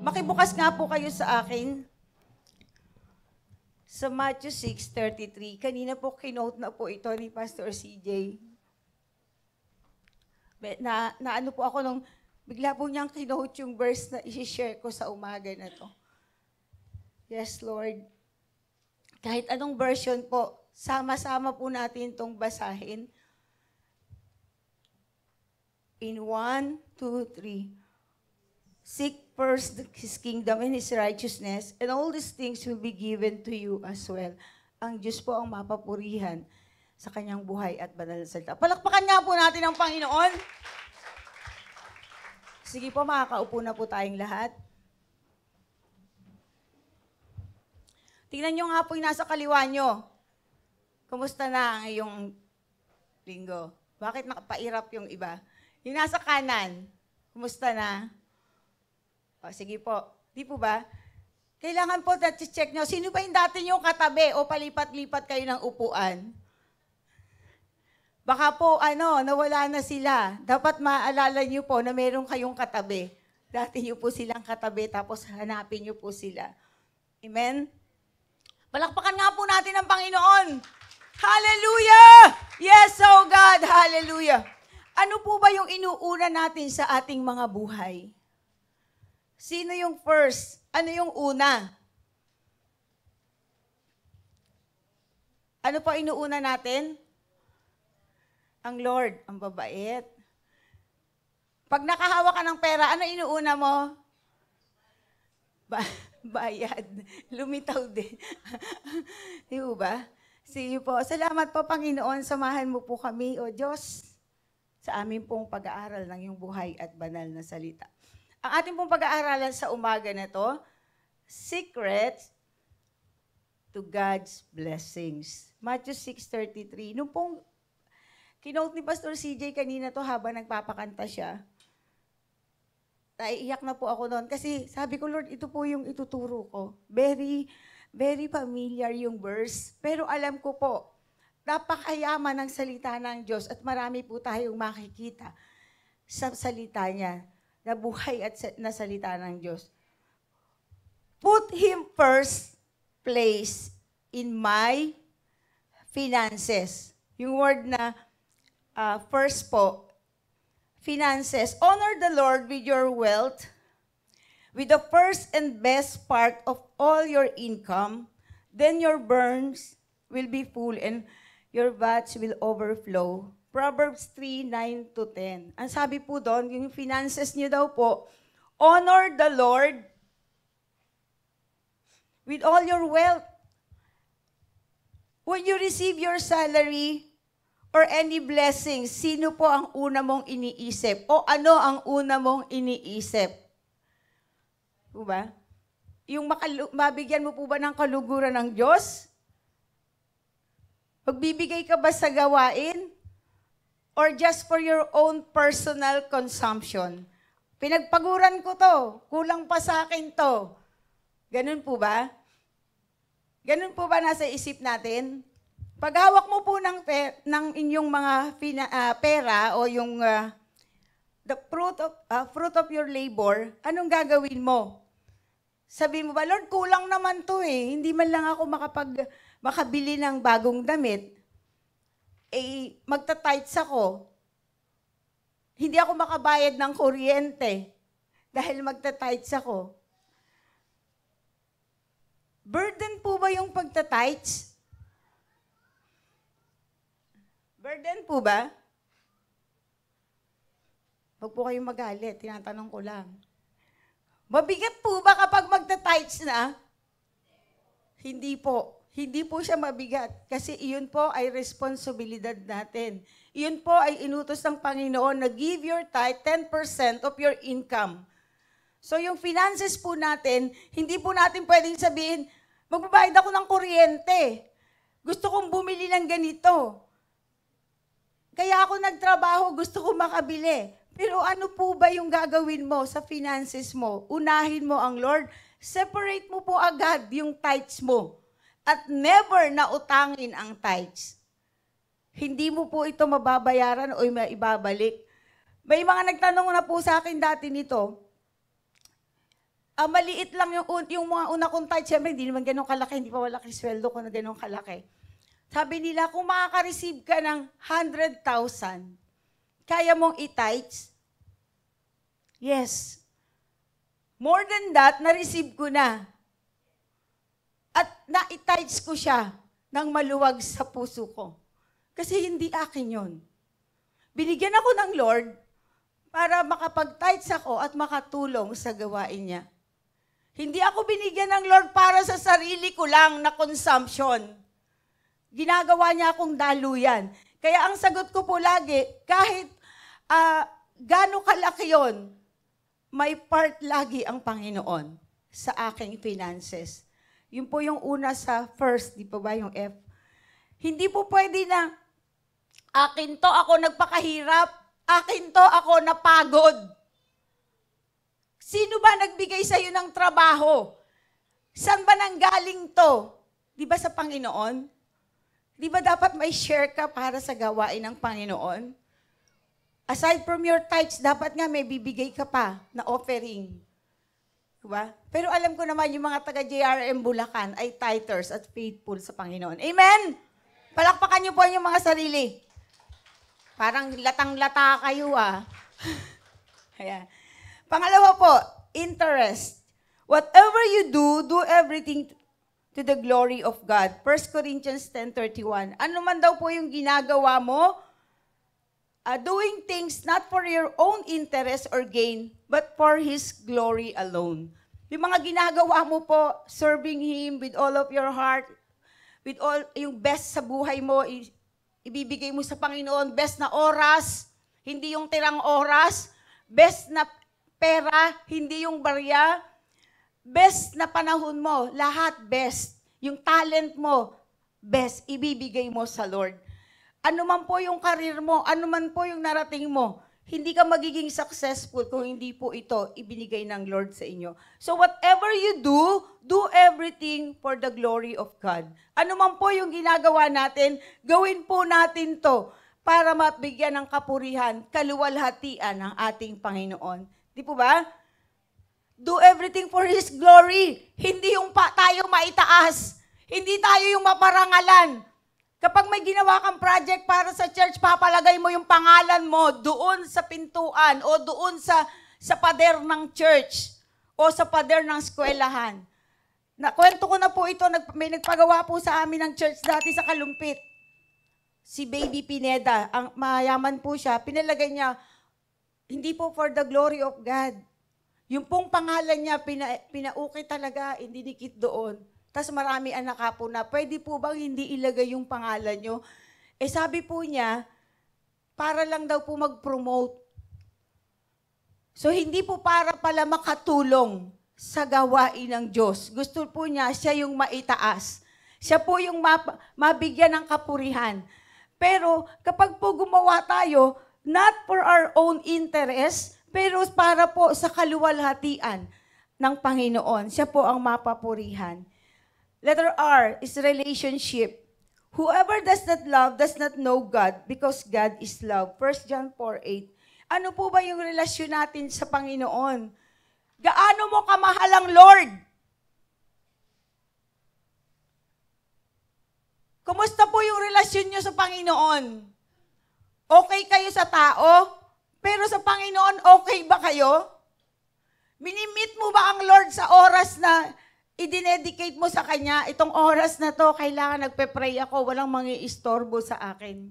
Makibukas nga po kayo sa akin. Sa Matthew 6:33, kanina po kinote na po ito ni Pastor CJ. Na ano po ako nung bigla po niyang kinote yung verse na i-share ko sa umaga na to. Yes, Lord. Kahit anong version po, sama-sama po natin itong basahin. In 1, 2, 3. Seek first His kingdom and His righteousness, and all these things will be given to you as well. Ang Diyos po ang mapapurihan sa kanyang buhay at banal na salita. Palakpakan nga po natin ang Panginoon. Sige po, makakaupo na po tayong lahat. Tingnan nyo nga po yung nasa kaliwa nyo. Kumusta na ang iyong linggo? Bakit nakapairap yung iba? Yung nasa kanan, kumusta na? O, sige po. Di po ba? Kailangan po check nyo, sino ba yung dati nyo katabi o palipat-lipat kayo ng upuan? Baka po, nawala na sila. Dapat maalala nyo po na meron kayong katabi. Dati nyo po silang katabi, tapos hanapin nyo po sila. Amen? Palakpakan nga po natin ang Panginoon. Hallelujah! Yes, oh God, hallelujah. Ano po ba yung inuuna natin sa ating mga buhay? Sino yung first? Ano yung una? Ano pa inuuna natin? Ang Lord, ang babait. Pag nakahawak ka ng pera, ano inuuna mo? Bayad. Lumitaw din. Di ba? Sige po. Salamat po, Panginoon. Samahan mo po kami, O Diyos, sa aming pong pag-aaral ng iyong buhay at banal na salita. Ang ating pong pag-aaralan sa umaga na to, Secrets to God's Blessings. Matthew 6:33. Nung pong kinote ni Pastor CJ kanina to habang nagpapakanta siya, naiiyak na po ako noon kasi sabi ko, Lord, ito po yung ituturo ko. Very, very familiar yung verse. Pero alam ko po, napakayaman ng salita ng Diyos at marami po tayong makikita sa salita niya na buhay at na salita ng Diyos. Put Him first place in my finances. Yung word na first po, finances. Honor the Lord with your wealth, with the first and best part of all your income. Then your barns will be full and your vats will overflow. Proverbs 3:9-10. Ang sabi po doon, yung finances niyo daw po, honor the Lord with all your wealth. When you receive your salary or any blessing, sino po ang una mong iniisip? O ano ang una mong iniisip? Diba? Yung mabigyan mo po ba ng kaluguran ng Diyos? Magbibigay ka ba sa gawain? Or just for your own personal consumption? Pinagpaguran ko to, kulang pa sa akin to. Ganun po ba? Ganun po ba nasa isip natin? Pag hawak mo po ng inyong mga pera o yung the fruit of your labor, anong gagawin mo? Sabihin mo ba, Lord, kulang naman to eh. Hindi man lang ako makabili ng bagong damit. Magta-tights ako. Hindi ako makabayad ng kuryente dahil magta-tights ako. Burden po ba yung pagta-tights? Burden po ba? Huwag po kayong magalit, tinatanong ko lang. Mabigat po ba kapag magta-tights na? Hindi po. Hindi po siya mabigat kasi iyon po ay responsibilidad natin. Iyon po ay inutos ng Panginoon na give your tithe 10% of your income. So yung finances po natin, hindi po natin pwedeng sabihin, magbabayad ako ng kuryente. Gusto kong bumili ng ganito. Kaya ako nagtrabaho, gusto kong makabili. Pero ano po ba yung gagawin mo sa finances mo? Unahin mo ang Lord. Separate mo po agad yung tithes mo. At never na utangin ang tithes. Hindi mo po ito mababayaran o maibabalik. May mga nagtanong na po sa akin dati nito, maliit lang yung mga una kong tithe. Siyempre, hindi naman ganun kalaki. Hindi pa malaki sweldo ko na ganun kalaki. Sabi nila, kung makaka-receive ka ng 100,000, kaya mong i-tithes? Yes. More than that, na-receive ko na. At na-i-tithes ko siya ng maluwag sa puso ko. Kasi hindi akin yon. Binigyan ako ng Lord para makapag-tithes ako at makatulong sa gawain niya. Hindi ako binigyan ng Lord para sa sarili ko lang na consumption. Ginagawa niya akong daluyan. Kaya ang sagot ko po lagi, kahit gaano kalaki yon, may part lagi ang Panginoon sa aking finances. Yun po yung una sa first, di pa ba yung F? Hindi po pwede na, akin to ako nagpakahirap, akin to ako napagod. Sino ba nagbigay sa'yo ng trabaho? Saan ba nanggaling to? Di ba sa Panginoon? Di ba dapat may share ka para sa gawain ng Panginoon? Aside from your tithes, dapat nga may bibigay ka pa na offering. Diba? Pero alam ko naman yung mga taga-JRM Bulacan ay tithers at faithful sa Panginoon. Amen? Palakpakan niyo po yung mga sarili. Parang latang-lata kayo Ayan. Pangalawa po, interest. Whatever you do, do everything to the glory of God. 1 Corinthians 10:31. Ano man daw po yung ginagawa mo, doing things not for your own interest or gain, but for His glory alone. Yung mga ginagawa mo po, serving Him with all of your heart, with all yung best sa buhay mo, ibibigay mo sa Panginoon, best na oras, hindi yung tirang oras, best na pera, hindi yung barya, best na panahon mo, lahat best. Yung talent mo, best, ibibigay mo sa Lord. Ano man po yung karir mo, ano man po yung narating mo, hindi ka magiging successful kung hindi po ito ibinigay ng Lord sa inyo. So whatever you do, do everything for the glory of God. Ano man po yung ginagawa natin, gawin po natin to para mabigyan ng kapurihan, kaluwalhatian ng ating Panginoon. Di po ba? Do everything for His glory. Hindi yung tayo maitaas. Hindi tayo yung maparangalan. Kapag may ginawa kang project para sa church, papalagay mo yung pangalan mo doon sa pintuan o doon sa pader ng church o sa pader ng eskwelahan. Kwento ko na po ito, may nagpagawa po sa amin ng church dati sa Kalumpit. Si Baby Pineda, mayaman po siya, pinalagay niya, hindi po for the glory of God. Yung pong pangalan niya, pinaukit talaga, hindi dikit doon. Tapos marami anak po na, pwede po bang hindi ilagay yung pangalan nyo? Sabi po niya, para lang daw po mag-promote. So hindi po para pala makatulong sa gawain ng Diyos. Gusto po niya, siya yung maitaas. Siya po yung mabigyan ng kapurihan. Pero kapag po gumawa tayo, not for our own interest, pero para po sa kaluwalhatian ng Panginoon. Siya po ang mapapurihan. Letter R is relationship. Whoever does not love does not know God because God is love. 1 John 4:8. Ano po ba yung relasyon natin sa Panginoon? Gaano mo kamahal ang Lord? Kumusta po yung relasyon nyo sa Panginoon? Okay kayo sa tao? Pero sa Panginoon, okay ba kayo? Minimit mo ba ang Lord sa oras na i-dedicate mo sa Kanya, itong oras na to, kailangan nagpe-pray ako, walang mangi-istorbo sa akin.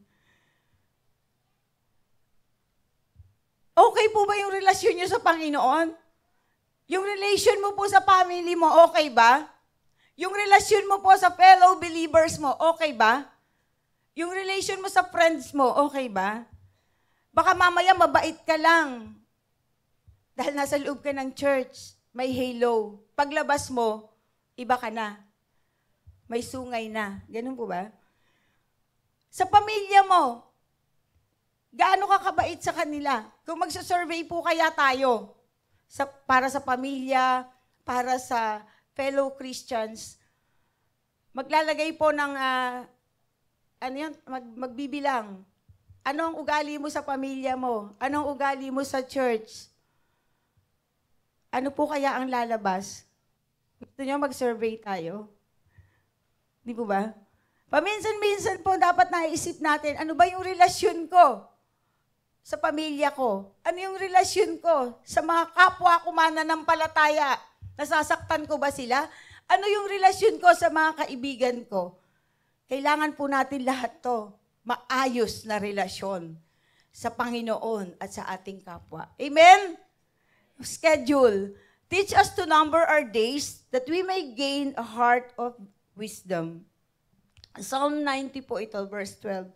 Okay po ba yung relasyon niyo sa Panginoon? Yung relation mo po sa family mo, okay ba? Yung relasyon mo po sa fellow believers mo, okay ba? Yung relation mo sa friends mo, okay ba? Baka mamaya mabait ka lang. Dahil nasa loob ka ng church, may halo. Paglabas mo, iba ka na. May sungay na. Ganun po ba? Sa pamilya mo, gaano ka kabait sa kanila? Kung magsasurvey po kaya tayo, para sa pamilya, para sa fellow Christians, maglalagay po ng, magbibilang. Ano ang ugali mo sa pamilya mo? Ano ang ugali mo sa church? Ano po kaya ang lalabas? Gusto niyo mag-survey tayo? Di po ba? Paminsan-minsan po dapat naisip natin, ano ba yung relasyon ko sa pamilya ko? Ano yung relasyon ko sa mga kapwa ko mananampalataya? Nasasaktan ko ba sila? Ano yung relasyon ko sa mga kaibigan ko? Kailangan po natin lahat to, maayos na relasyon sa Panginoon at sa ating kapwa. Amen? Schedule. Teach us to number our days that we may gain a heart of wisdom. Psalm 90 po ito, verse 12.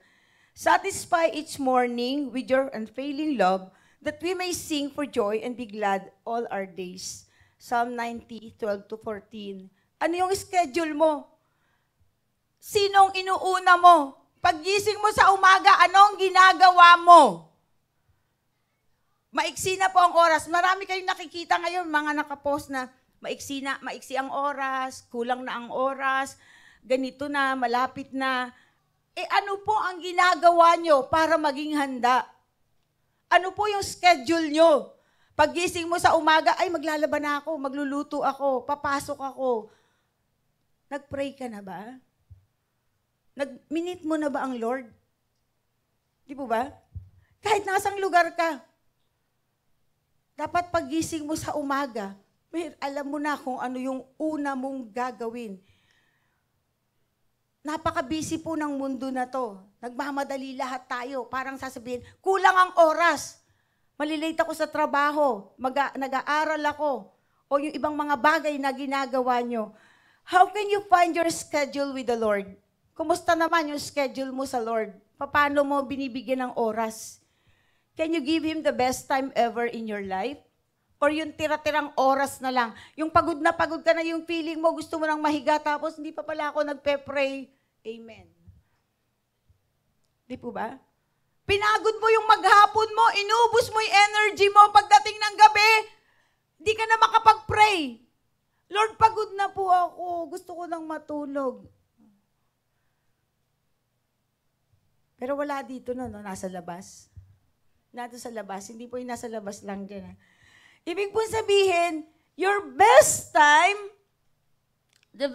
Satisfy each morning with your unfailing love, that we may sing for joy and be glad all our days. Psalm 90, 12 to 14. Ano yung schedule mo? Sinong inuuna mo? Paggising mo sa umaga, anong ginagawa mo? Maiksi na po ang oras. Marami kayong nakikita ngayon, mga nakapost na maiksi ang oras, kulang na ang oras, ganito na, malapit na. Ano po ang ginagawa nyo para maging handa? Ano po yung schedule nyo? Paggising mo sa umaga, ay maglalaba na ako, magluluto ako, papasok ako. Nag-pray ka na ba? Nag-minute mo na ba ang Lord? Di po ba? Kahit nasang lugar ka, dapat paggising mo sa umaga, alam mo na kung ano yung una mong gagawin. Napaka-busy po ng mundo na to. Nagmamadali lahat tayo. Parang sasabihin, kulang ang oras. Malilate ako sa trabaho. Nag-aaral ako. O yung ibang mga bagay na ginagawa nyo. How can you find your schedule with the Lord? Kumusta naman yung schedule mo sa Lord? Paano mo binibigyan ng oras? Can you give Him the best time ever in your life? Or yung tira-tirang oras na lang? Yung pagod na pagod ka na yung feeling mo, gusto mo nang mahiga, tapos hindi pa pala ako nagpe-pray. Amen. Di po ba? Pinagod mo yung maghapon mo, inubos mo yung energy mo, pagdating ng gabi, di ka na makapag-pray. Lord, pagod na po ako, gusto ko nang matulog. Pero wala dito no, nasa labas. Nado sa labas, hindi po yung nasa labas lang dyan. Ibig po sabihin, your best time, the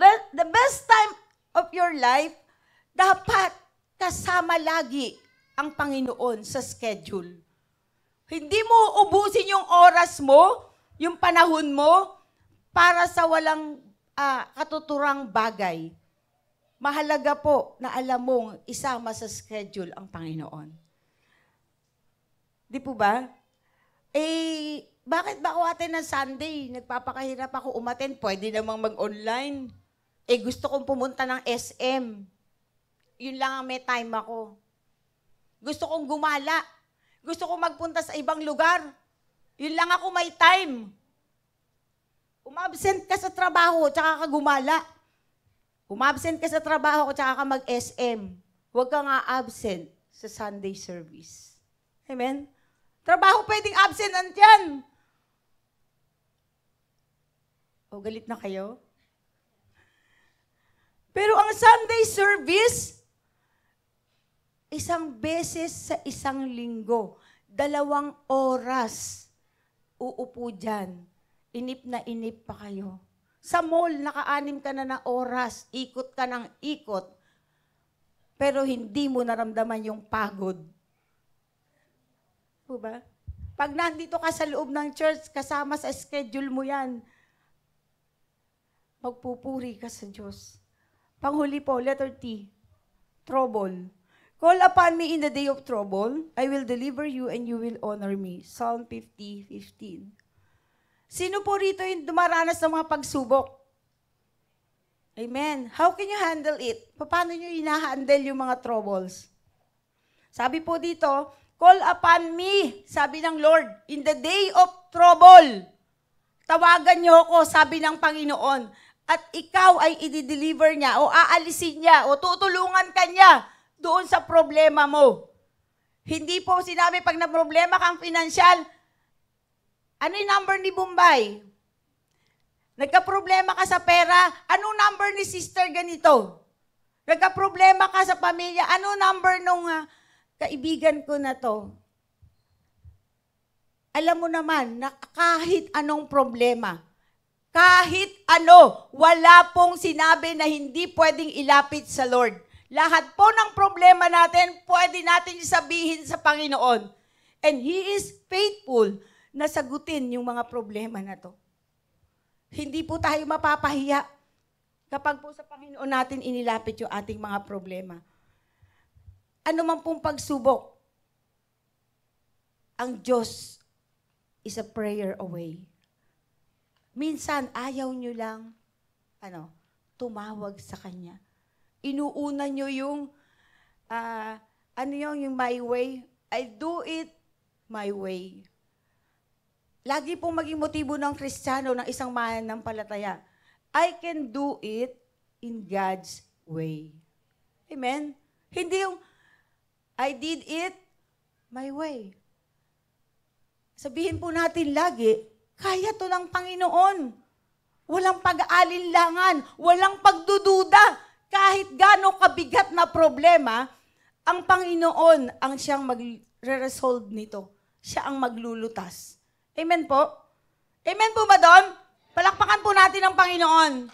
best time of your life, dapat kasama lagi ang Panginoon sa schedule. Hindi mo ubusin yung oras mo, yung panahon mo, para sa walang katuturang bagay. Mahalaga po na alam mong isama sa schedule ang Panginoon. Di po ba? Bakit ba ako atin ng Sunday? Nagpapakahirap ako umaten. Pwede namang mag-online. Gusto kong pumunta ng SM. Yun lang ang may time ako. Gusto kong gumala. Gusto kong magpunta sa ibang lugar. Yun lang ako may time. Umabsent ka sa trabaho, tsaka ka gumala. Umabsent ka sa trabaho, tsaka ka mag-SM. Huwag ka nga absent sa Sunday service. Amen? Trabaho pwedeng absent, andyan. O, galit na kayo? Pero ang Sunday service, isang beses sa isang linggo, 2 oras, uupo dyan. Inip na inip pa kayo. Sa mall, naka-6 ka na na oras, ikot ka ng ikot, pero hindi mo naramdaman yung pagod. Diba? Pag nandito ka sa loob ng church, kasama sa schedule mo yan, magpupuri ka sa Diyos. Panghuli po, letter T, trouble. Call upon me in the day of trouble, I will deliver you and you will honor me. Psalm 50:15. Sino po rito yung dumaranas ng mga pagsubok? Amen. How can you handle it? Paano nyo hinahandle yung mga troubles? Sabi po dito, call upon me, sabi ng Lord, in the day of trouble. Tawagan nyo ako, sabi ng Panginoon. At ikaw ay i-deliver niya o aalisin niya o tutulungan ka niya doon sa problema mo. Hindi po sinabi pag na-problema kang pinansyal, ano yung number ni Bombay? Nagka-problema ka sa pera, anong number ni sister ganito? Nagka-problema ka sa pamilya, anong number nung kaibigan ko na to? alam mo naman na kahit anong problema, kahit ano, wala pong sinabi na hindi pwedeng ilapit sa Lord. Lahat po ng problema natin, pwede natin sabihin sa Panginoon. And He is faithful na sagutin yung mga problema na to. Hindi po tayo mapapahiya kapag po sa Panginoon natin inilapit yung ating mga problema. Ano man pong pagsubok, ang Diyos is a prayer away. Minsan, ayaw nyo lang, tumawag sa Kanya. Inuuna nyo yung, yung my way? I do it my way. Lagi pong maging motibo ng Kristiyano, ng isang mananampalataya. I can do it in God's way. Amen? Hindi yung, I did it my way. Sabihin po natin lagi, kaya to ng Panginoon. Walang pag-aalinlangan, walang pagdududa. Kahit gaano kabigat na problema, ang Panginoon ang siyang magre-resolve nito. Siya ang maglulutas. Amen po? Amen po ba doon? Palakpakan po natin ang Panginoon.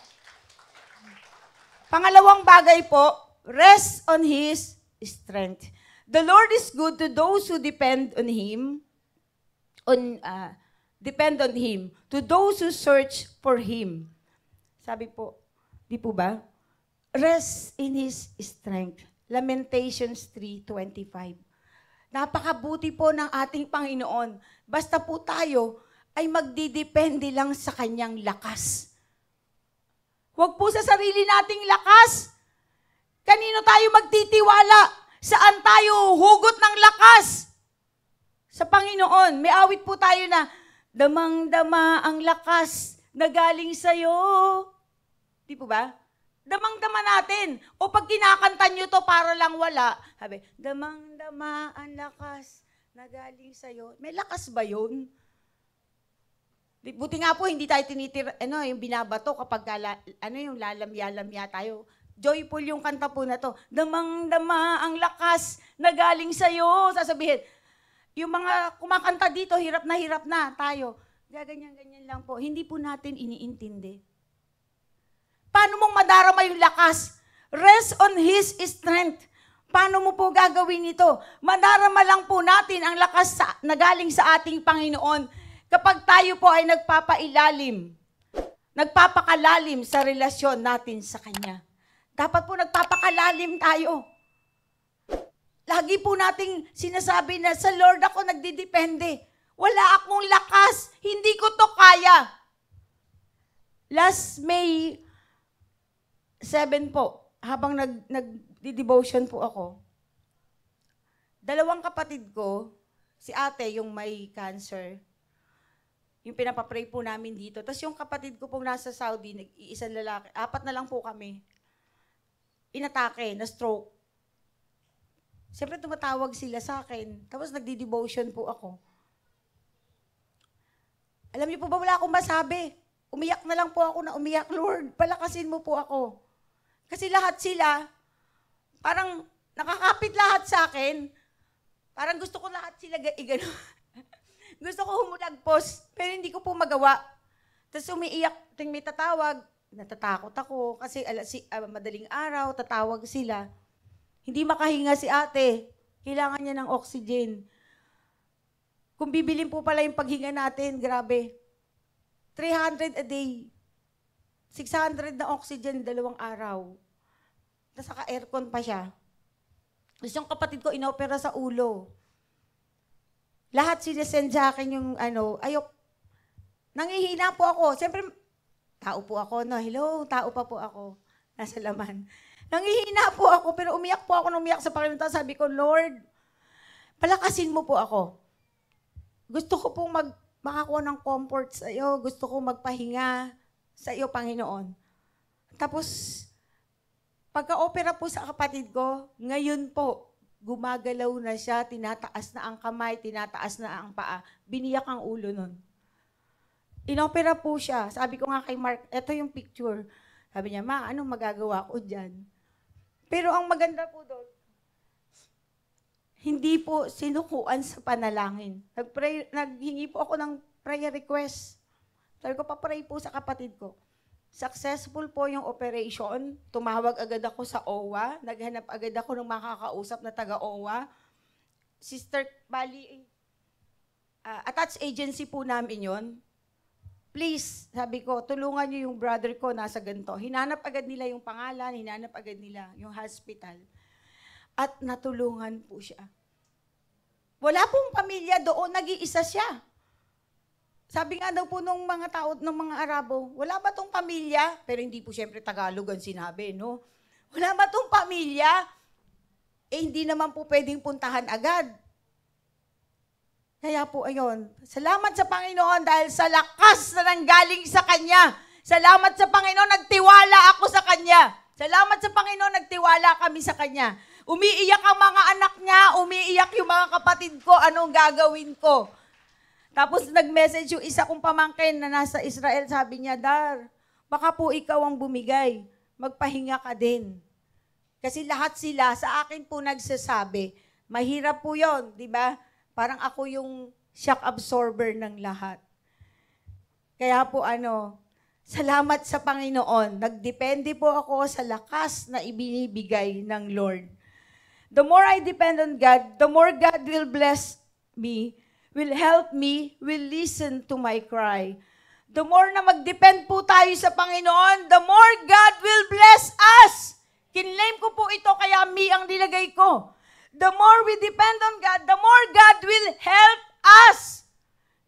Pangalawang bagay po, rest on His strength. The Lord is good to those who depend on Him, to those who search for Him. Sabi po, di po ba? Rest in His strength. Lamentations 3:25. Napakabuti po ng ating Panginoon. Basta po tayo ay magdidepende lang sa Kanyang lakas. Huwag po sa sarili nating lakas. Kanino tayo magtitiwala? Saan tayo hugot ng lakas? Sa Panginoon. May awit po tayo na, damang-dama ang lakas na galing sa'yo. Di po ba? Damang-dama natin. O pag kinakanta nyo to para lang wala, sabi, damang-dama ang lakas na galing sa'yo. May lakas ba yun? Buti nga po, hindi tayo tinitira, yung binabato kapag, yung lalamya-lamya tayo. Joyful yung kanta po na to. Damang-dama ang lakas na galing sa'yo. Sasabihin, yung mga kumakanta dito, hirap na tayo. Gaganyan-ganyan lang po. Hindi po natin iniintindi. Paano mong madarama yung lakas? Rest on His strength. Paano mo po gagawin ito? Madarama lang po natin ang lakas na galing sa ating Panginoon kapag tayo po ay nagpapakalalim sa relasyon natin sa Kanya. Dapat po nagpapakalalim tayo. Lagi po nating sinasabi na sa Lord ako nagdidepende. Wala akong lakas. Hindi ko to kaya. Last May 7 po, habang nag-devotion po ako, dalawang kapatid ko, si ate yung may cancer, yung pinapapray po namin dito. Tapos yung kapatid ko pong nasa Saudi, isang lalaki, 4 na lang po kami, inatake, na stroke. Siyempre tumatawag sila sa akin, tapos nagdi-devotion po ako. Alam niyo po ba, wala akong masabi. Umiyak na lang po ako na umiyak, Lord, palakasin mo po ako. Kasi lahat sila, parang nakakapit lahat sa akin. Parang gusto ko lahat sila igano. Gusto ko humulagpos, pero hindi ko po magawa. Tapos umiiyak, ting may tatawag, natatakot ako kasi madaling araw, tatawag sila. Hindi makahinga si ate, kailangan niya ng oxygen. Kung bibilin po pala yung paghinga natin, grabe. 300 a day. 600 na oxygen, 2 araw. Tapos naka-aircon pa siya. Tapos yung kapatid ko, inopera sa ulo. Lahat sinesend sa akin yung nangihina po ako. Siyempre, tao po ako, no? Hello, tao pa po ako. Nasa laman. Nangihina po ako, pero umiyak po ako nung umiyak sa Panginoon. Tapos sabi ko, Lord, palakasin mo po ako. Gusto ko pong makakuha ng comfort sa iyo. Gusto ko magpahinga sa iyo, Panginoon. Tapos, pagka-opera po sa kapatid ko, ngayon po, gumagalaw na siya, tinataas na ang kamay, tinataas na ang paa. Biniyak ang ulo nun. Inopera po siya. Sabi ko nga kay Mark, eto yung picture. Sabi niya, Ma, anong magagawa ko dyan? Pero ang maganda po doon, hindi po sinukuan sa panalangin. Naghingi po ako ng prayer request. Sabi ko, papray po sa kapatid ko. Successful po yung operation. Tumawag agad ako sa OWA. Naghanap agad ako ng makakausap na taga-OWA. Sister, bali, attached agency po namin yon. Please, sabi ko, tulungan niyo yung brother ko nasa ganito. Hinanap agad nila yung pangalan, hinanap agad nila yung hospital. At natulungan po siya. Wala pong pamilya doon, nag-iisa siya. Sabi nga daw po nung mga tao, ng mga Arabo, wala ba tong pamilya? Pero hindi po siyempre Tagalog ang sinabi, no? Wala ba tong pamilya? Hindi naman po pwedeng puntahan agad. Kaya po, ayun, salamat sa Panginoon dahil sa lakas na nanggaling sa Kanya. Salamat sa Panginoon, nagtiwala ako sa Kanya. Salamat sa Panginoon, nagtiwala kami sa Kanya. Umiiyak ang mga anak niya, umiiyak yung mga kapatid ko, anong gagawin ko? Tapos nag-message yung isa kong pamangkin na nasa Israel, sabi niya, Dar, baka po ikaw ang bumigay, magpahinga ka din. Kasi lahat sila sa akin po nagsasabi, mahirap po yon, di ba? Parang ako yung shock absorber ng lahat. Kaya po salamat sa Panginoon. Nagdepende po ako sa lakas na ibinibigay ng Lord. The more I depend on God, the more God will bless me, will help me, will listen to my cry. The more na mag-depend po tayo sa Panginoon, the more God will bless us. Kinlaim ko po ito, kaya me ang nilagay ko. The more we depend on God, the more God will help us.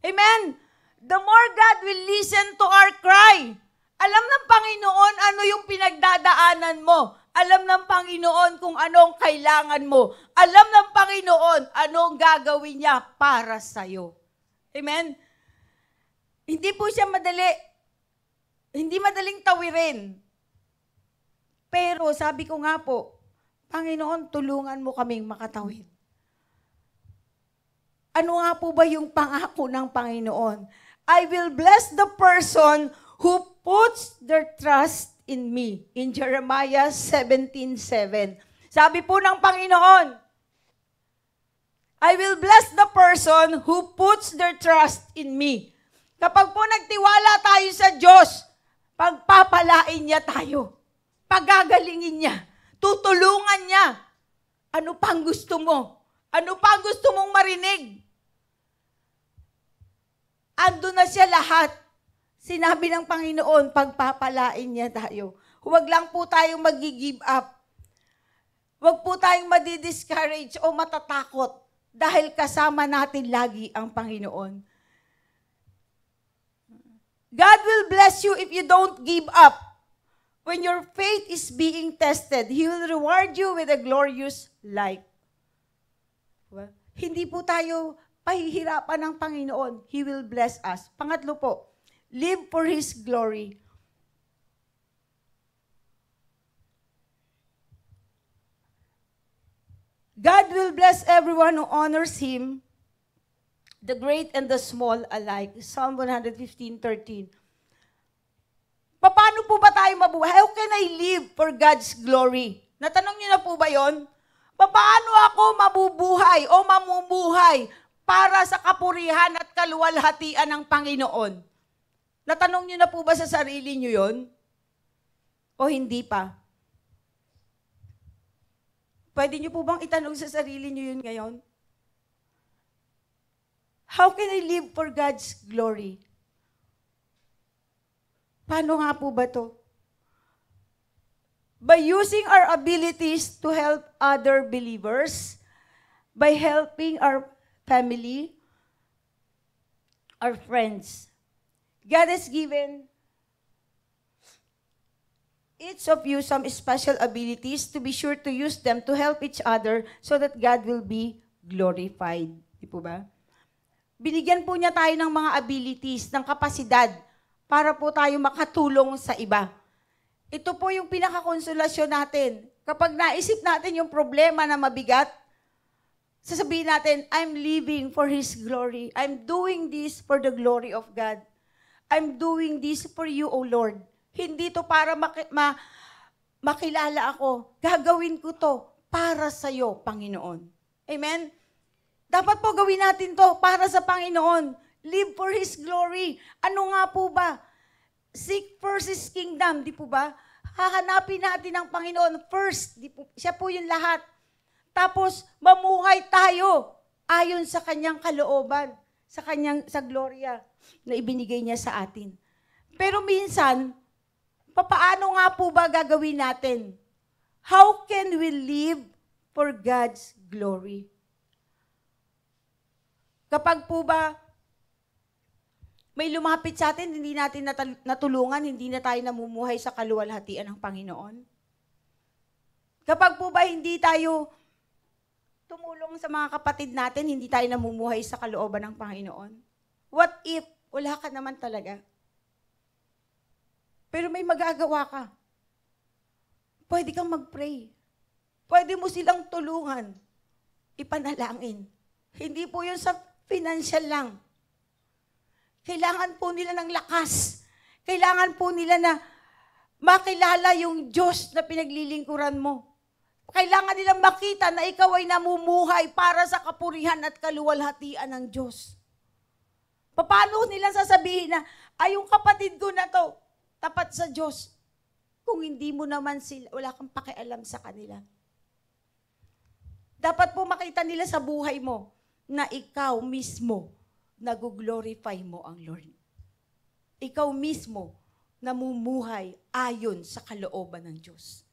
Amen? The more God will listen to our cry. Alam ng Panginoon ano yung pinagdadaanan mo. Alam ng Panginoon kung anong kailangan mo. Alam ng Panginoon anong gagawin niya para sa'yo. Amen? Hindi po siya madali. Hindi madaling tawirin. Pero sabi ko nga po, Panginoon, tulungan mo kaming makatawid. Ano nga po ba yung pangako ng Panginoon? I will bless the person who puts their trust in me. In Jeremiah 17:7. Sabi po ng Panginoon, I will bless the person who puts their trust in me. Kapag po nagtiwala tayo sa Diyos, pagpapalain niya tayo. Pagagalingin niya. Tutulungan niya. Ano pang gusto mo? Ano pang gusto mong marinig? Ando na siya lahat. Sinabi ng Panginoon, pagpapalain niya tayo. Huwag lang po tayong mag-give up. Huwag po tayong madi-discourage o matatakot dahil kasama natin lagi ang Panginoon. God will bless you if you don't give up. When your faith is being tested, He will reward you with a glorious life. Well, hindi po tayo pahihirapan ng Panginoon. He will bless us. Pangatlo po, live for His glory. God will bless everyone who honors Him, the great and the small alike. Psalm 115:13. Paano po ba tayo mabuhay? How can I live for God's glory? Natanong niyo na po ba yon? Paano ako mabubuhay o mamumuhay para sa kapurihan at kaluwalhatian ng Panginoon? Natanong niyo na po ba sa sarili niyo yon? O hindi pa? Pwede niyo po bang itanong sa sarili niyo yun ngayon? How can I live for God's glory? Paano nga po ba to? By using our abilities to help other believers, by helping our family, our friends. God has given each of you some special abilities to be sure to use them to help each other so that God will be glorified. Di po ba? Binigyan po niya tayo ng mga abilities, ng kapasidad, para po tayo makatulong sa iba. Ito po yung pinakakonsolasyon natin. Kapag naisip natin yung problema na mabigat, sasabihin natin, I'm living for His glory. I'm doing this for the glory of God. I'm doing this for you, O Lord. Hindi to para makilala ako. Gagawin ko to para sa'yo, Panginoon. Amen? Dapat po gawin natin to para sa Panginoon. Live for His glory. Ano nga po ba? Seek first His kingdom, di po ba? Hahanapin natin ang Panginoon first. Di po, siya po yung lahat. Tapos, mamuhay tayo ayon sa kanyang kalooban, sa gloria na ibinigay niya sa atin. Pero minsan, papaano nga po ba gagawin natin? How can we live for God's glory? Kapag po ba may lumapit sa atin, hindi natin natulungan, hindi na tayo namumuhay sa kaluwalhatian ng Panginoon? Kapag po ba hindi tayo tumulong sa mga kapatid natin, hindi tayo namumuhay sa kalooban ng Panginoon? What if wala ka naman talaga? Pero may magagawa ka. Pwede kang mag-pray. Pwede mo silang tulungan. Ipanalangin. Hindi po yun sa financial lang. Kailangan po nila ng lakas. Kailangan po nila na makilala yung Diyos na pinaglilingkuran mo. Kailangan nilang makita na ikaw ay namumuhay para sa kapurihan at kaluwalhatian ng Diyos. Paano nila sasabihin na, ay, yung kapatid ko na to, tapat sa Diyos, kung hindi mo naman sila, wala kang pakialam sa kanila. Dapat po makita nila sa buhay mo na ikaw mismo nag-glorify mo ang Lord. Ikaw mismo namumuhay ayon sa kalooban ng Diyos.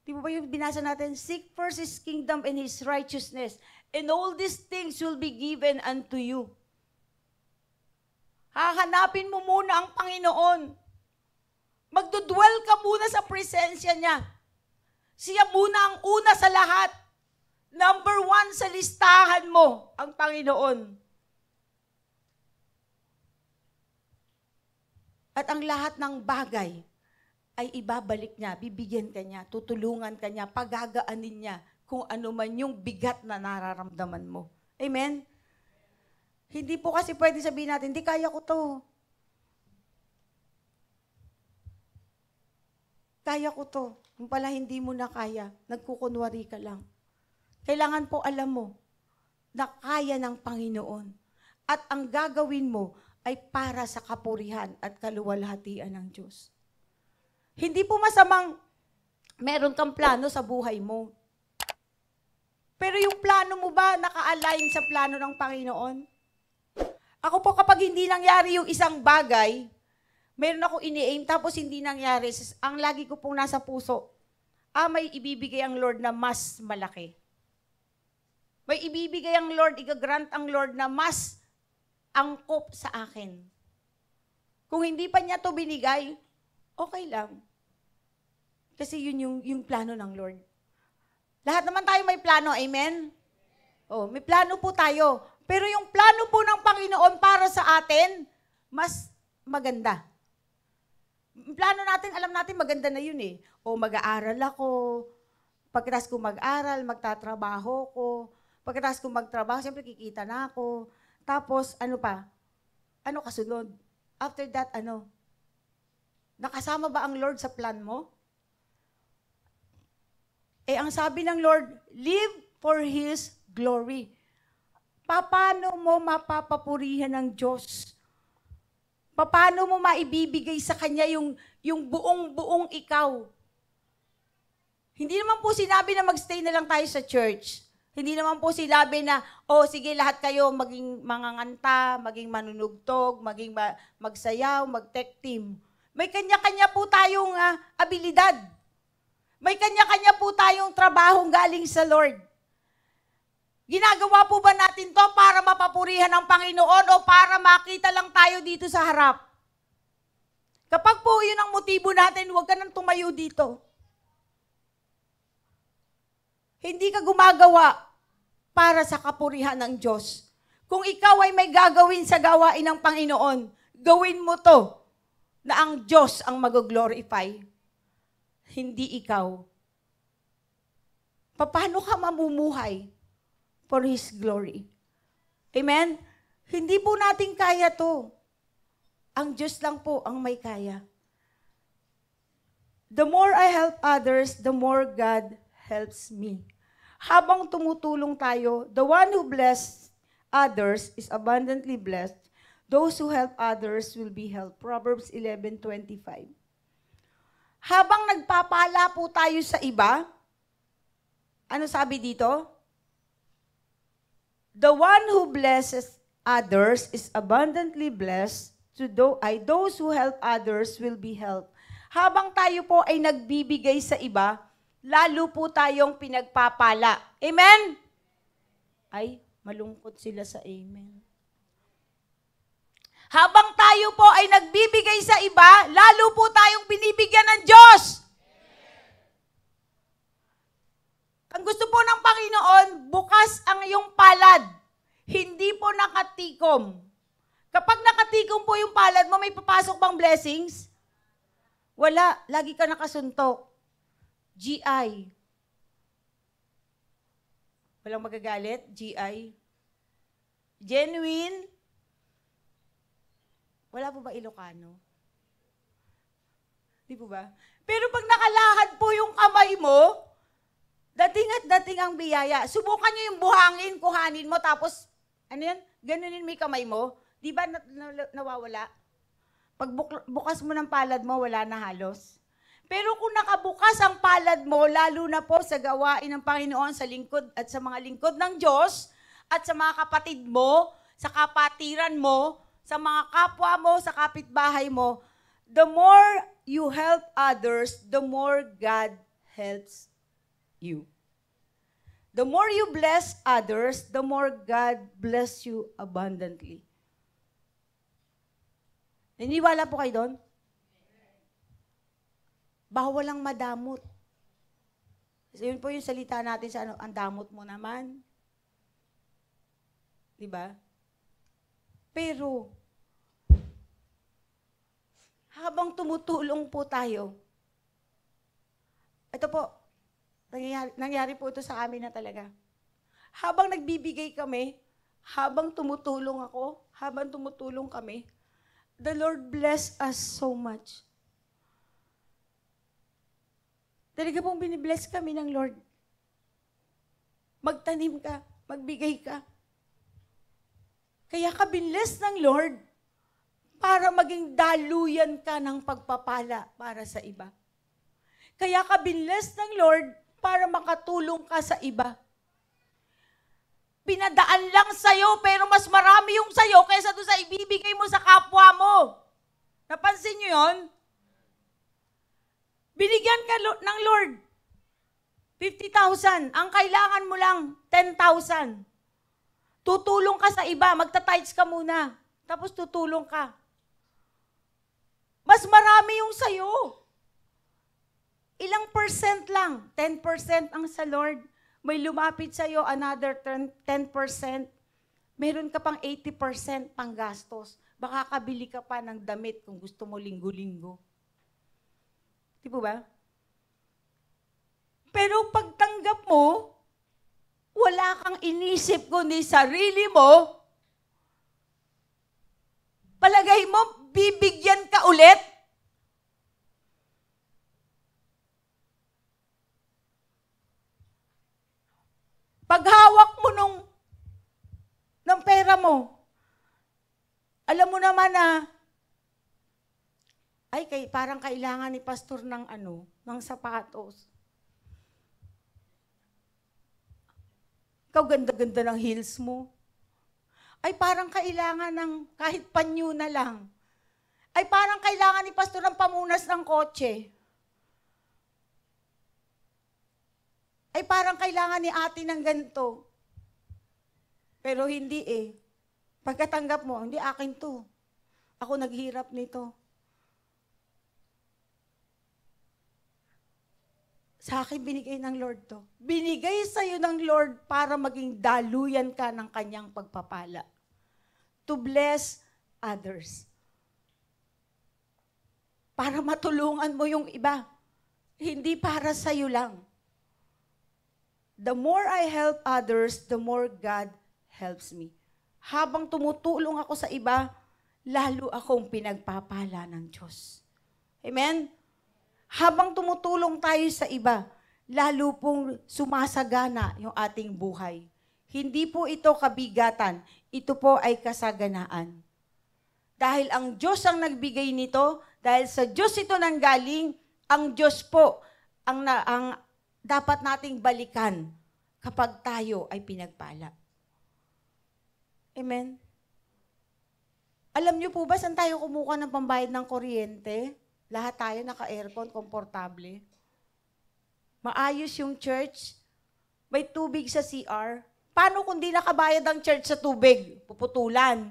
Di ba yung binasa natin? Seek first His kingdom and His righteousness, and all these things will be given unto you. Hahanapin mo muna ang Panginoon. Magdudwell ka muna sa presensya niya. Siya muna ang una sa lahat. Number 1 sa listahan mo, ang Panginoon. At ang lahat ng bagay ay ibabalik niya, bibigyan ka niya, tutulungan ka niya, pagagaanin niya kung ano man yung bigat na nararamdaman mo. Amen? Hindi po kasi pwede sabihin natin, hindi kaya ko to. Kaya ko to. Kung pala hindi mo na kaya, nagkukunwari ka lang. Kailangan po alam mo na kaya ng Panginoon. At ang gagawin mo ay para sa kapurihan at kaluwalhatian ng Diyos. Hindi po masamang meron kang plano sa buhay mo. Pero yung plano mo ba naka-align sa plano ng Panginoon? Ako po kapag hindi nangyari yung isang bagay, meron ako ini-aim tapos hindi nangyari, ang lagi ko pong nasa puso, may ibibigay ang Lord na mas malaki. May ibibigay ang Lord, igagrant ang Lord na mas angkop sa akin. Kung hindi pa niya to binigay, okay lang. Kasi yun yung plano ng Lord. Lahat naman tayo may plano, amen? Oh, may plano po tayo. Pero yung plano po ng Panginoon para sa atin, mas maganda. Plano natin, alam natin maganda na yun eh. O mag-aaral ako, pagkatapos ko mag-aral, magtatrabaho ko, pagkatapos ko magtrabaho, siyempre kikita na ako. Tapos, ano pa? Ano kasunod? After that, ano? Nakasama ba ang Lord sa plan mo? Ang sabi ng Lord, live for His glory. Paano mo mapapapurihan ng Diyos? Paano mo maibibigay sa Kanya yung buong-buong ikaw? Hindi naman po sinabi na magstay na lang tayo sa church. Hindi naman po sinabi na, sige, lahat kayo maging manganganta, maging manunugtog, maging magsayaw, mag-tech team. May kanya-kanya po tayong abilidad. May kanya-kanya po tayong trabahong galing sa Lord. Ginagawa po ba natin to para mapapurihan ng Panginoon o para makita lang tayo dito sa harap? Kapag po yun ang motibo natin, huwag ka nang tumayo dito. Hindi ka gumagawa para sa kapurihan ng Diyos. Kung ikaw ay may gagawin sa gawain ng Panginoon, gawin mo to na ang Diyos ang mag-glorify. Hindi ikaw. Paano ka mamumuhay for His glory? Amen? Hindi po natin kaya to. Ang Diyos lang po ang may kaya. The more I help others, the more God helps me. Habang tumutulong tayo, the one who bless others is abundantly blessed. Those who help others will be helped. Proverbs 11:25. Habang nagpapala po tayo sa iba, ano sabi dito? The one who blesses others is abundantly blessed. Those who help others will be helped. Habang tayo po ay nagbibigay sa iba, lalo po tayong pinagpapala. Amen? Ay, malungkot sila sa amen. Habang tayo po ay nagbibigay sa iba, lalo po tayong binibigyan ng Diyos. Ang gusto po ng Panginoon, bukas ang iyong palad. Hindi po nakatikom. Kapag nakatikom po yung palad mo, may papasok bang blessings? Wala. Lagi ka nakasuntok. GI. Walang magagalit? GI. Genuine. Wala po ba Ilocano? Di po ba? Pero pag nakalahad po yung kamay mo, dating at dating ang biyaya. Subukan nyo yung buhangin, kuhanin mo, tapos, ano yan? Ganunin mo yung kamay mo. Di ba nawawala? Pag bukas mo ng palad mo, wala na halos. Pero kung nakabukas ang palad mo, lalo na po sa gawain ng Panginoon sa lingkod at sa mga lingkod ng Diyos, at sa mga kapatid mo, sa kapatiran mo, sa mga kapwa mo, sa kapitbahay mo, the more you help others, the more God helps you. The more you bless others, the more God bless you abundantly. Naniwala po kayo doon? Bawal ang madamot. Kasi yun po yung salita natin sa ano, ang damot mo naman. Diba? Pero, habang tumutulong po tayo, ito po, nangyari po ito sa amin na talaga. Habang nagbibigay kami, habang tumutulong ako, habang tumutulong kami, the Lord bless us so much. Talaga pong binibless kami ng Lord. Magtanim ka, magbigay ka. Kaya ka binless ng Lord para maging daluyan ka ng pagpapala para sa iba. Kaya ka binless ng Lord para makatulong ka sa iba. Pinadaan lang sa'yo, pero mas marami yung sa'yo kaysa doon sa ibibigay mo sa kapwa mo. Napansin nyo yun? Binigyan ka ng Lord 50,000. Ang kailangan mo lang 10,000. Tutulong ka sa iba, magta-tithes ka muna. Tapos tutulong ka. Mas marami yung sa'yo. Ilang percent lang? 10% ang sa Lord. May lumapit sa'yo, another 10%. Meron ka pang 80% pang gastos. Baka kabili ka pa ng damit kung gusto mo linggo-linggo. Di po ba? Pero pagtanggap mo, wala kang inisip kundi sarili mo, palagay mo, bibigyan ka ulit? Paghawak mo ng pera mo, alam mo naman na, parang kailangan ni pastor ng sapatos. Ikaw ganda-ganda ng heels mo. Parang kailangan ng kahit panyo na lang. Parang kailangan ni pastor ng pamunas ng kotse. Parang kailangan ni ate ng ganito. Pero hindi Pagkatanggap mo, hindi akin to. Ako naghirap nito. Sa akin binigay ng Lord to. Binigay sa'yo ng Lord para maging daluyan ka ng kanyang pagpapala. To bless others. Para matulungan mo yung iba. Hindi para sa'yo lang. The more I help others, the more God helps me. Habang tumutulong ako sa iba, lalo akong pinagpapala ng Diyos. Amen? Habang tumutulong tayo sa iba, lalo pong sumasagana yung ating buhay. Hindi po ito kabigatan, ito po ay kasaganaan. Dahil ang Diyos ang nagbigay nito, dahil sa Diyos ito nanggaling, ang Diyos po ang dapat nating balikan kapag tayo ay pinagpala. Amen? Alam niyo po ba saan tayo kumukuha ng pambayad ng kuryente? Lahat tayo naka-aircon, komportable. Maayos yung church, may tubig sa CR. Paano kung di nakabayad ang church sa tubig? Puputulan.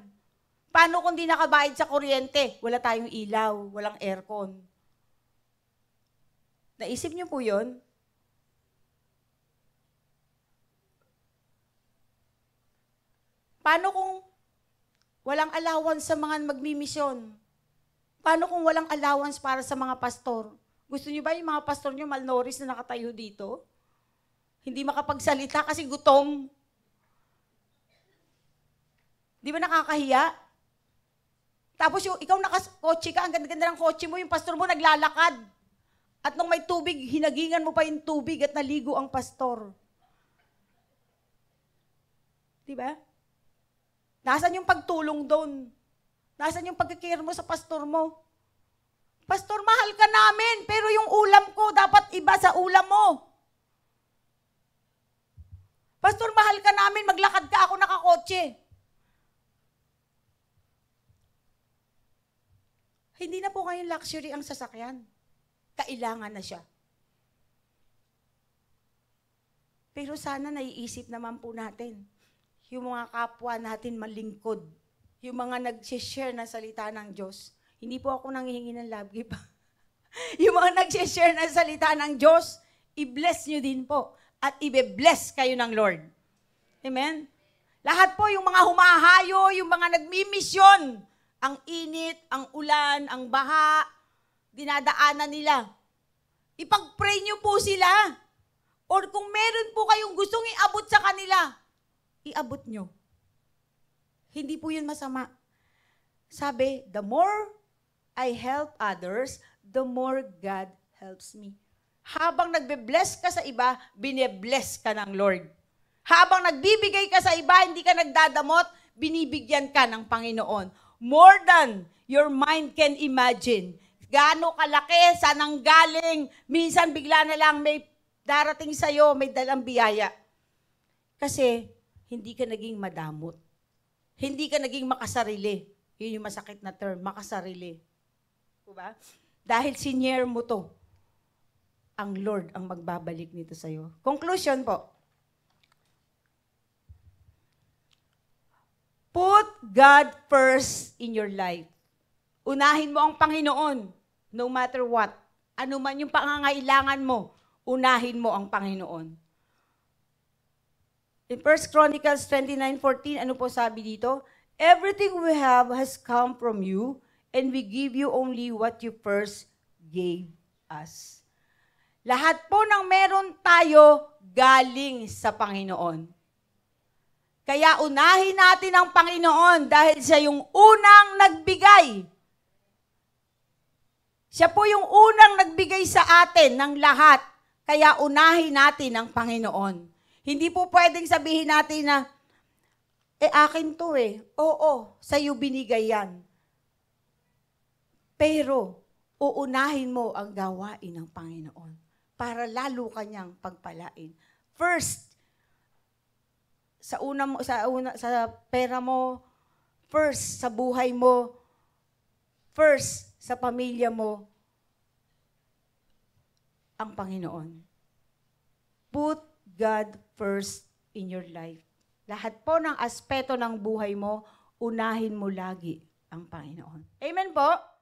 Paano kung di nakabayad sa kuryente? Wala tayong ilaw, walang aircon. Naisip niyo po yun? Paano kung walang allowance sa mga magmimisyon? Paano kung walang allowance para sa mga pastor? Gusto niyo ba yung mga pastor niyo malnourished na nakatayo dito? Hindi makapagsalita kasi gutom. Di ba nakakahiya? Tapos yung ikaw nakakotse ka, ang ganda-ganda ng kotse mo, yung pastor mo naglalakad. At nung may tubig, hinagingan mo pa yung tubig at naligo ang pastor. Di ba? Nasaan yung pagtulong doon? Nasaan yung pagkikare mo sa pastor mo? Pastor, mahal ka namin, pero yung ulam ko dapat iba sa ulam mo. Pastor, mahal ka namin, maglakad ka, ako nakakotse. Hindi na po ngayon luxury ang sasakyan. Kailangan na siya. Pero sana naiisip naman po natin, yung mga kapwa natin malingkod, yung mga nag-share ng salita ng Diyos. Hindi po ako nanghihingi ng love gift. Yung mga nag-share ng salita ng Diyos, i-bless nyo din po. At i-bless kayo ng Lord. Amen? Lahat po, yung mga humahayo, yung mga nagmimisyon, ang init, ang ulan, ang baha, dinadaanan nila. Ipag-pray nyo po sila. Or kung meron po kayong gustong iabot sa kanila, iabot nyo. Hindi po yun masama. Sabi, the more I help others, the more God helps me. Habang nagbe-bless ka sa iba, bine-bless ka ng Lord. Habang nagbibigay ka sa iba, hindi ka nagdadamot, binibigyan ka ng Panginoon. More than your mind can imagine. Gaano kalaki, saan ang galing, minsan bigla na lang may darating sa'yo, may dalang biyaya. Kasi, hindi ka naging madamot. Hindi ka naging makasarili. Yun yung masakit na term, makasarili. Diba? Dahil sinyer mo to, ang Lord ang magbabalik nito sa'yo. Conclusion po. Put God first in your life. Unahin mo ang Panginoon, no matter what. Ano man yung pangangailangan mo, unahin mo ang Panginoon. In 1 Chronicles 29:14, ano po sabi dito? Everything we have has come from you, and we give you only what you first gave us. Lahat po ng meron tayo, galing sa Panginoon. Kaya unahin natin ang Panginoon dahil siya yung unang nagbigay. Siya po yung unang nagbigay sa atin ng lahat. Kaya unahin natin ang Panginoon. Hindi po pwedeng sabihin natin na, akin to eh. Oo, sa'yo binigay yan. Pero, uunahin mo ang gawain ng Panginoon para lalo kanyang pagpalain. First, sa pera mo, first, sa buhay mo, first, sa pamilya mo, ang Panginoon. Put God first in your life. Lahat po ng aspeto ng buhay mo, unahin mo lagi ang Panginoon. Amen po?